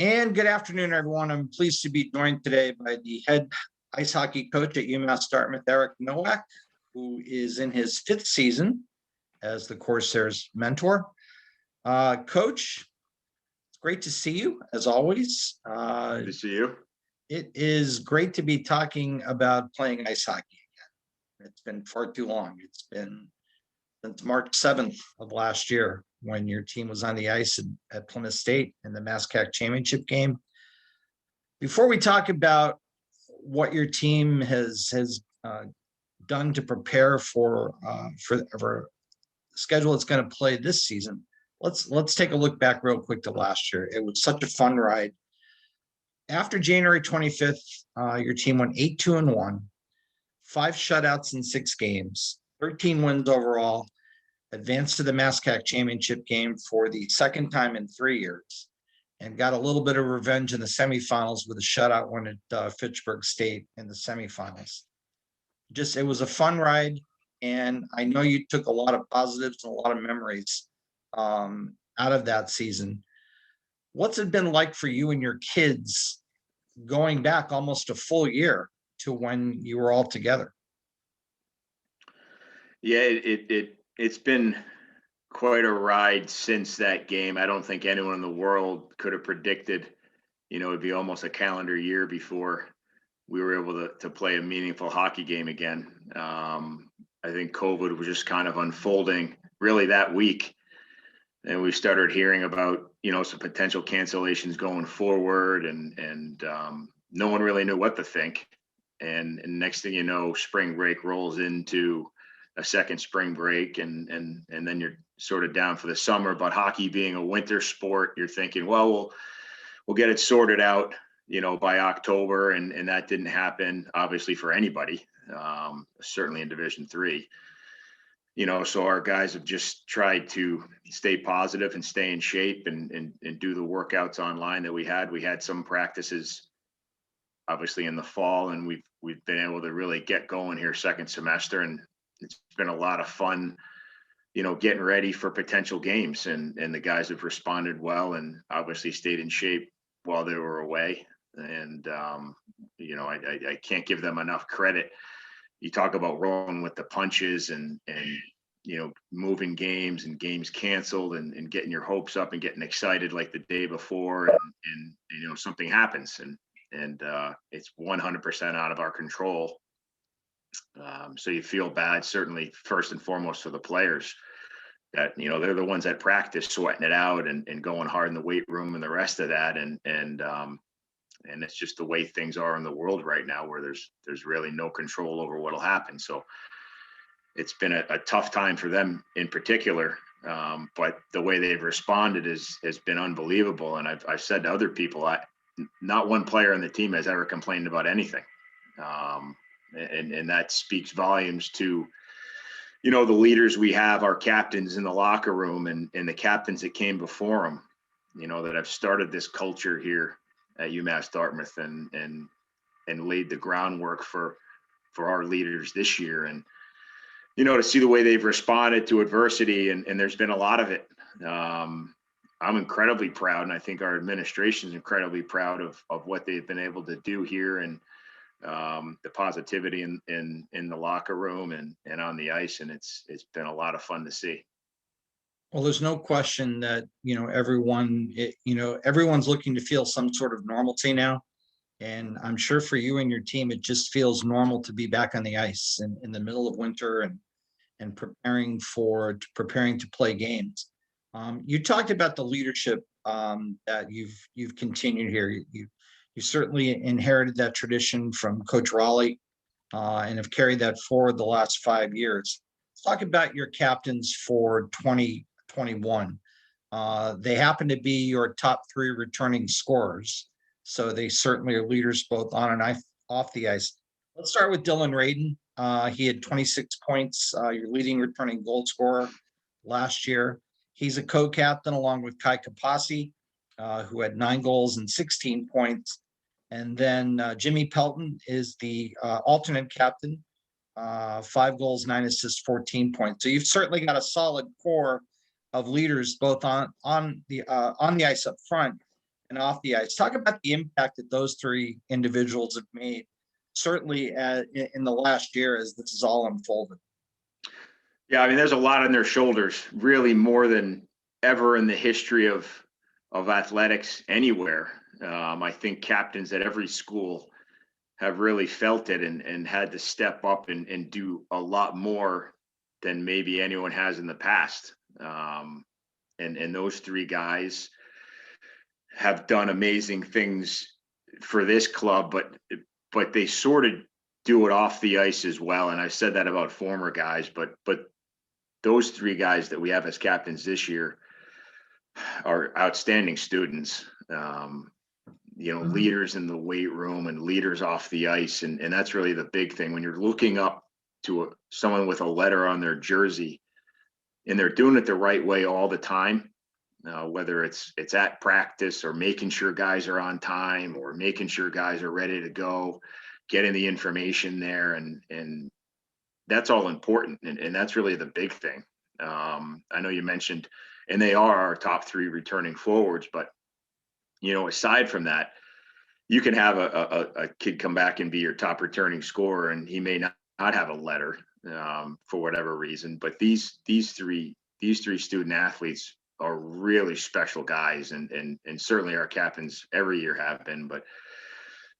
And good afternoon, everyone. I'm pleased to be joined today by the head ice hockey coach at UMass Dartmouth, Erik Noack, who is in his fifth season as the Corsairs mentor. Coach, it's great to see you, as always. Good to see you. It is great to be talking about playing ice hockey again. It's been far too long. It's been since March 7th of last year when your team was on the ice at Plymouth State in the MASCAC championship game. Before we talk about what your team has done to prepare for the schedule it's going to play this season, let's take a look back real quick to last year. It was such a fun ride. After January 25th, your team went 8-2-1, 5 shutouts in 6 games, 13 wins overall, advanced to the MASCAC championship game for the second time in 3 years, and got a little bit of revenge in the semifinals with a shutout win at Fitchburg State in the semifinals. It was a fun ride, and I know you took a lot of positives and a lot of memories out of that season. What's it been like for you and your kids going back almost a full year to when you were all together? Yeah, it's been quite a ride since that game. I don't think anyone in the world could have predicted, it'd be almost a calendar year before we were able to play a meaningful hockey game again. I think COVID was just kind of unfolding really that week. And we started hearing about, some potential cancellations going forward, and no one really knew what to think. And next thing you know, spring break rolls into a second spring break, and then you're sort of down for the summer. But hockey being a winter sport, you're thinking, well, we'll get it sorted out, by October, and that didn't happen, obviously, for anybody, certainly in Division III. So our guys have just tried to stay positive and stay in shape and do the workouts online that we had. We had some practices, obviously, in the fall, and we've been able to really get going here second semester, and it's been a lot of fun, getting ready for potential games, and the guys have responded well and obviously stayed in shape while they were away. And, I can't give them enough credit. You talk about rolling with the punches and moving games and games canceled and getting your hopes up and getting excited like the day before, and something happens and it's 100% out of our control. So you feel bad, certainly first and foremost for the players that, they're the ones that practice sweating it out and going hard in the weight room and the rest of that. And it's just the way things are in the world right now, where there's really no control over what'll happen. So it's been a tough time for them in particular. But the way they've responded has been unbelievable. And I've said to other people, not one player on the team has ever complained about anything. And that speaks volumes to, the leaders we have, our captains in the locker room, and the captains that came before them, that have started this culture here at UMass Dartmouth and laid the groundwork for our leaders this year. And, to see the way they've responded to adversity, and there's been a lot of it. I'm incredibly proud, and I think our administration is incredibly proud of what they've been able to do here, and the positivity in the locker room and on the ice. And it's been a lot of fun to see. Well, there's no question that, everyone's looking to feel some sort of normalcy now. And I'm sure for you and your team, it just feels normal to be back on the ice in the middle of winter and preparing to play games. You talked about the leadership that you've continued here. You certainly inherited that tradition from Coach Raleigh and have carried that forward the last 5 years. Let's talk about your captains for 2021. They happen to be your top 3 returning scorers, so they certainly are leaders both on and off the ice. Let's start with Dylan Raiden. He had 26 points, your leading returning goal scorer last year. He's a co-captain along with Kai Kapasi, who had 9 goals and 16 points. And then Jimmy Pelton is the alternate captain, 5 goals, 9 assists, 14 points. So you've certainly got a solid core of leaders both on the ice up front, and off the ice. Talk about the impact that those three individuals have made, certainly in the last year as this is all unfolded. Yeah, I mean, there's a lot on their shoulders, really more than ever in the history of athletics anywhere. I think captains at every school have really felt it and had to step up and do a lot more than maybe anyone has in the past. And those three guys have done amazing things for this club, but they sort of do it off the ice as well. And I've said that about former guys, but those three guys that we have as captains this year are outstanding students. Leaders in the weight room and leaders off the ice. And that's really the big thing when you're looking up to someone with a letter on their jersey and they're doing it the right way all the time, whether it's at practice or making sure guys are on time or making sure guys are ready to go, getting the information there. And that's all important. And that's really the big thing. I know you mentioned, and they are our top three returning forwards, but aside from that, you can have a kid come back and be your top returning scorer, and he may not have a letter for whatever reason. But these three student athletes are really special guys, and certainly our captains every year have been. But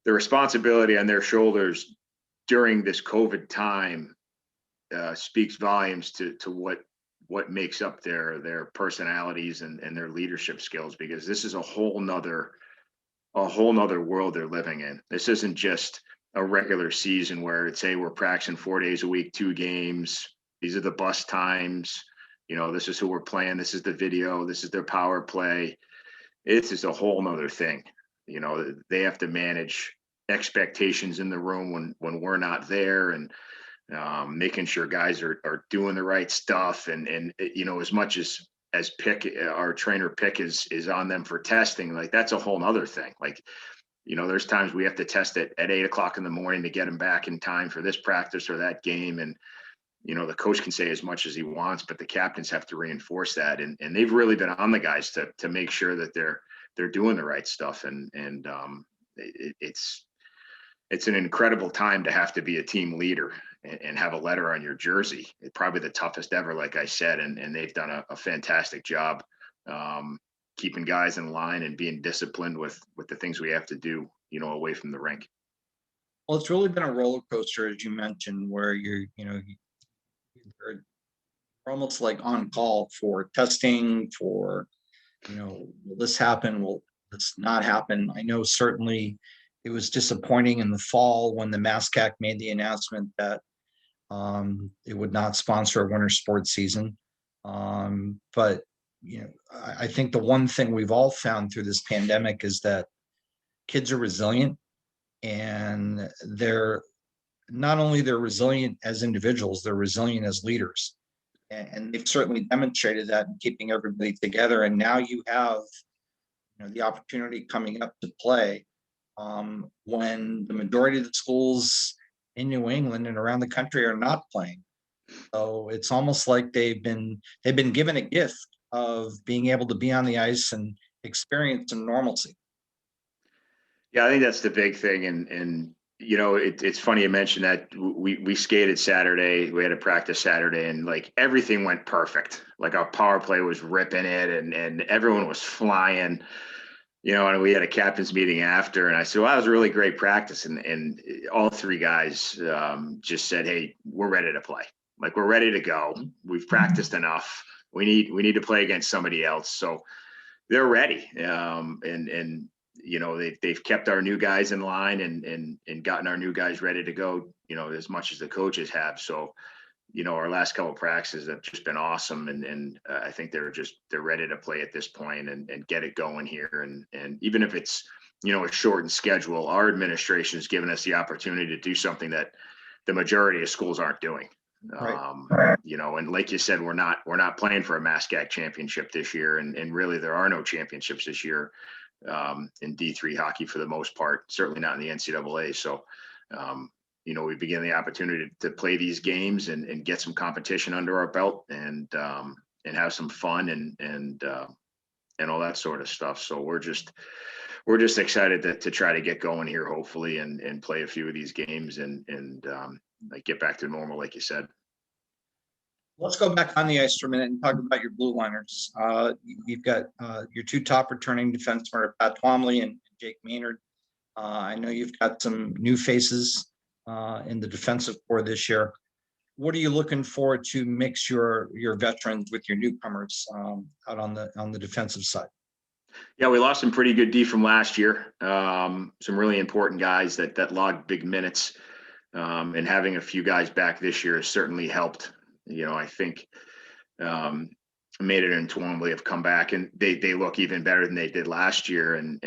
the responsibility on their shoulders during this COVID time speaks volumes to what makes up their personalities and their leadership skills, because this is a whole nother world they're living in. This isn't just a regular season where it's, hey, we're practicing 4 days a week, 2 games. These are the bus times. This is who we're playing. This is the video. This is their power play. It's just a whole nother thing. They have to manage expectations in the room when we're not there, and making sure guys are doing the right stuff. And as much as Pick, our trainer Pick is on them for testing, like that's a whole nother thing. Like, there's times we have to test it at 8:00 in the morning to get them back in time for this practice or that game. And, the coach can say as much as he wants, but the captains have to reinforce that. And they've really been on the guys to make sure that they're doing the right stuff. And it's an incredible time to have to be a team leader and have a letter on your jersey. It's probably the toughest ever, like I said, and they've done a fantastic job keeping guys in line and being disciplined with the things we have to do, away from the rink. Well, it's really been a roller coaster, as you mentioned, where you're almost like on call for testing, for, will this happen? Will this not happen? I know certainly it was disappointing in the fall when the MASCAC made the announcement that it would not sponsor a winter sports season. But I think the one thing we've all found through this pandemic is that kids are resilient, and they're resilient as individuals, they're resilient as leaders. And they've certainly demonstrated that in keeping everybody together. And now you have the opportunity coming up to play when the majority of the schools in New England and around the country are not playing. So it's almost like they've been given a gift of being able to be on the ice and experience some normalcy. Yeah, I think that's the big thing. And it's funny you mentioned that. We skated Saturday. We had a practice Saturday, and like everything went perfect. Like our power play was ripping it, and everyone was flying. And we had a captain's meeting after, and I said, well, that was a really great practice. And all three guys just said, hey, we're ready to play. Like, we're ready to go. We've practiced enough. We need to play against somebody else. So they're ready. They've kept our new guys in line and gotten our new guys ready to go, as much as the coaches have. So, our last couple of practices have just been awesome. And I think they're ready to play at this point and get it going here. And even if it's, a shortened schedule, our administration has given us the opportunity to do something that the majority of schools aren't doing. Right. And like you said, we're not playing for a MASCAC championship this year. And really there are no championships this year in D3 hockey for the most part, certainly not in the NCAA. So, we begin the opportunity to play these games and get some competition under our belt and have some fun and all that sort of stuff. So we're just we're just excited to try to get going here, hopefully, and play a few of these games and like get back to normal, like you said. Let's go back on the ice for a minute and talk about your blue liners. You've got your two top returning defensemen are Pat Twombly and Jake Maynard. I know you've got some new faces in the defensive core this year. What are you looking for to mix your veterans with your newcomers out on the defensive side? Yeah, we lost some pretty good D from last year. Some really important guys that logged big minutes, and having a few guys back this year has certainly helped. I think Maynard and Twombly have come back, and they look even better than they did last year. And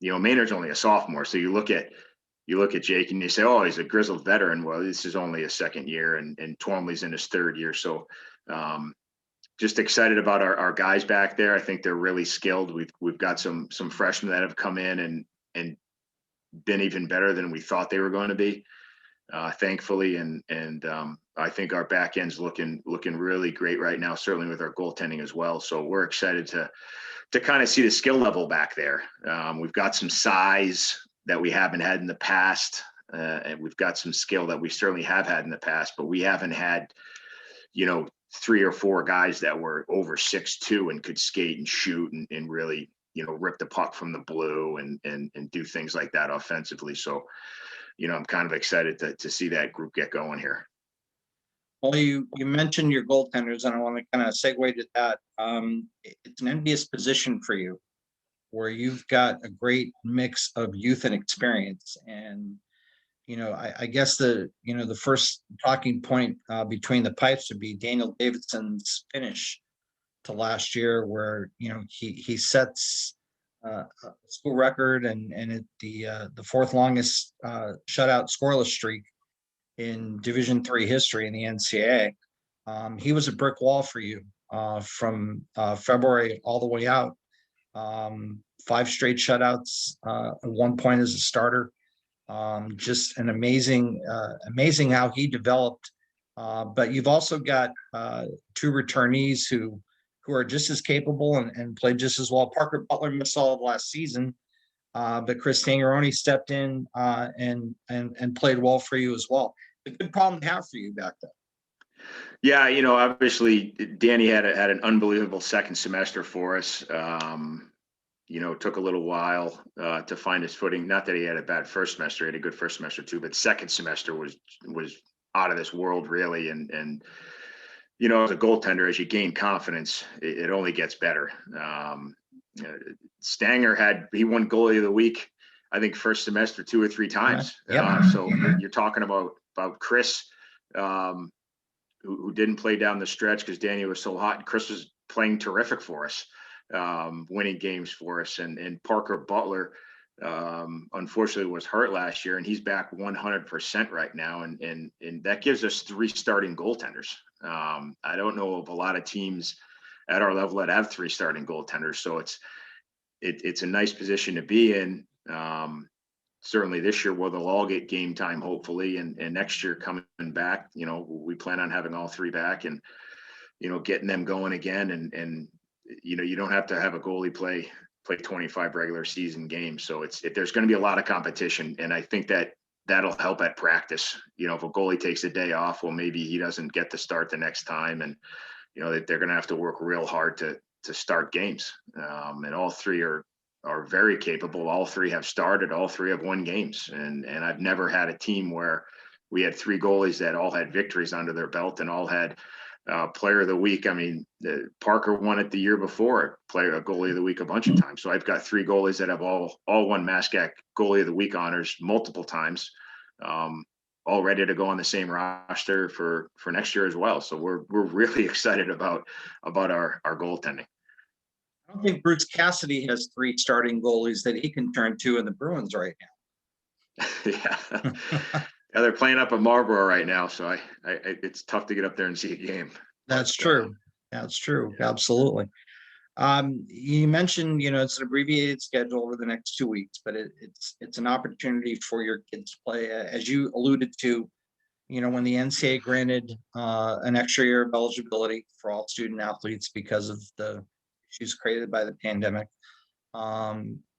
Maynard's only a sophomore, so you look at Jake and you say, oh, he's a grizzled veteran. Well, this is only his second year, and Twombly's in his third year. So just excited about our guys back there. I think they're really skilled. We've got some freshmen that have come in and been even better than we thought they were going to be, thankfully. And I think our back end's looking really great right now, certainly with our goaltending as well. So we're excited to kind of see the skill level back there. We've got some size that we haven't had in the past, and we've got some skill that we certainly have had in the past, but we haven't had, 3 or 4 guys that were over 6'2" and could skate and shoot and really, rip the puck from the blue and do things like that offensively. So, I'm kind of excited to see that group get going here. Well, you mentioned your goaltenders, and I want to kind of segue to that. It's an envious position for you, where you've got a great mix of youth and experience. And I guess the first talking point between the pipes would be Daniel Davidson's finish to last year, where he sets a school record and the fourth longest shutout scoreless streak in Division III history in the NCAA. He was a brick wall for you from February all the way out. 5 straight shutouts at one point as a starter. Just an amazing how he developed. But you've also got 2 returnees who are just as capable and played just as well. Parker Butler missed all of last season, but Chris Tangeroni stepped in and played well for you as well. A good problem to have for you back then. Yeah, obviously Danny had an unbelievable second semester for us. Took a little while to find his footing. Not that he had a bad first semester; he had a good first semester too. But second semester was out of this world, really. And as a goaltender, as you gain confidence, it only gets better. Stanger he won goalie of the week, I think, first semester 2 or 3 times. Yep. So you're talking about Chris, who didn't play down the stretch because Danny was so hot. And Chris was playing terrific for us. Winning games for us, and Parker Butler unfortunately was hurt last year, and he's back 100% right now, and that gives us 3 starting goaltenders. I don't know of a lot of teams at our level that have 3 starting goaltenders, so it's a nice position to be in. Certainly this year, they'll all get game time, hopefully, and next year coming back, we plan on having all 3 back and getting them going again, and you don't have to have a goalie play 25 regular season games. So there's going to be a lot of competition. And I think that'll help at practice. If a goalie takes a day off, well, maybe he doesn't get to start the next time. And, that they're going to have to work real hard to start games. And all 3 are very capable. All 3 have started, all 3 have won games. And I've never had a team where we had 3 goalies that all had victories under their belt and all had player of the week. I mean, Parker won it the year before, goalie of the week a bunch of times. So I've got 3 goalies that have all won MASCAC goalie of the week honors multiple times, all ready to go on the same roster for next year as well. So we're really excited about our goaltending. I don't think Bruce Cassidy has 3 starting goalies that he can turn to in the Bruins right now. Yeah. Yeah, they're playing up at Marlboro right now, so it's tough to get up there and see a game. That's true. That's true. Yeah. Absolutely. You mentioned, it's an abbreviated schedule over the next 2 weeks, but it's an opportunity for your kids to play, as you alluded to. When the NCAA granted an extra year of eligibility for all student athletes because of the issues created by the pandemic,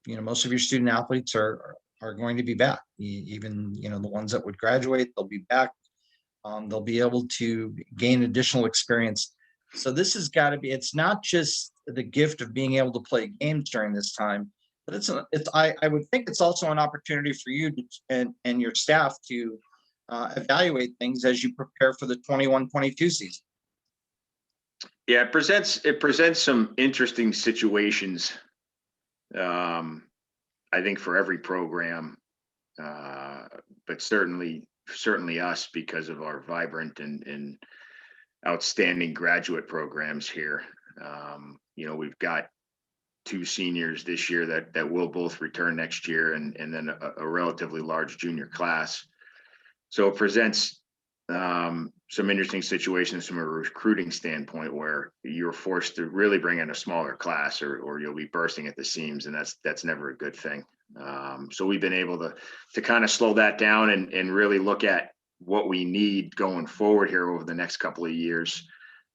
most of your student athletes are going to be back. Even, the ones that would graduate, they'll be back. They'll be able to gain additional experience. So this has got to be, it's not just the gift of being able to play games during this time, but I would think it's also an opportunity for you and your staff to evaluate things as you prepare for the 21-22 season. Yeah, it presents some interesting situations. I think for every program, but certainly us, because of our vibrant and outstanding graduate programs here. We've got 2 seniors this year that will both return next year, and then a relatively large junior class. So it presents some interesting situations from a recruiting standpoint, where you're forced to really bring in a smaller class, or you'll be bursting at the seams, and that's never a good thing. So we've been able to kind of slow that down and really look at what we need going forward here over the next couple of years.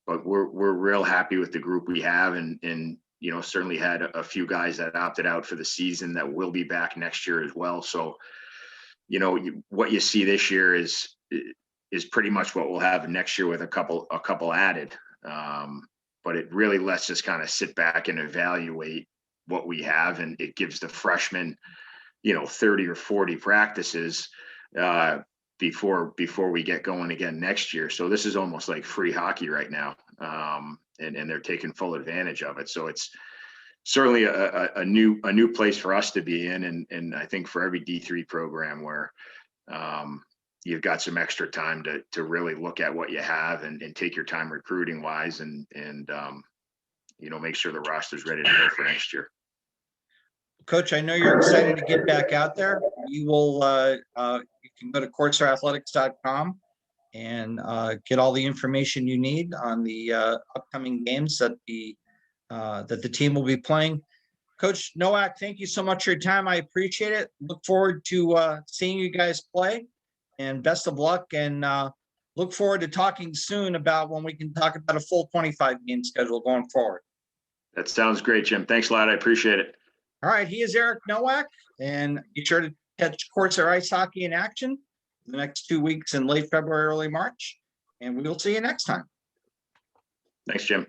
But we're real happy with the group we have, and certainly had a few guys that opted out for the season that will be back next year as well. So what you see this year is pretty much what we'll have next year, with a couple added. But it really lets us kind of sit back and evaluate what we have, and it gives the freshmen 30 or 40 practices before we get going again next year. So this is almost like free hockey right now, and they're taking full advantage of it. So it's certainly a new place for us to be in, and I think for every D3 program, where you've got some extra time to really look at what you have and take your time recruiting wise, and make sure the roster's ready to go for next year. Coach, I know you're excited to get back out there. You will, you can go to CourtsAthletics.com and get all the information you need on the upcoming games that the team will be playing. Coach Noack, thank you so much for your time. I appreciate it. Look forward to seeing you guys play, and best of luck. And look forward to talking soon about when we can talk about a full 25 game schedule going forward. That sounds great, Jim. Thanks a lot. I appreciate it. All right, he is Erik Noack, and be sure to catch Courts or Ice Hockey in action the next 2 weeks in late February, early March, and we will see you next time. Thanks, Jim.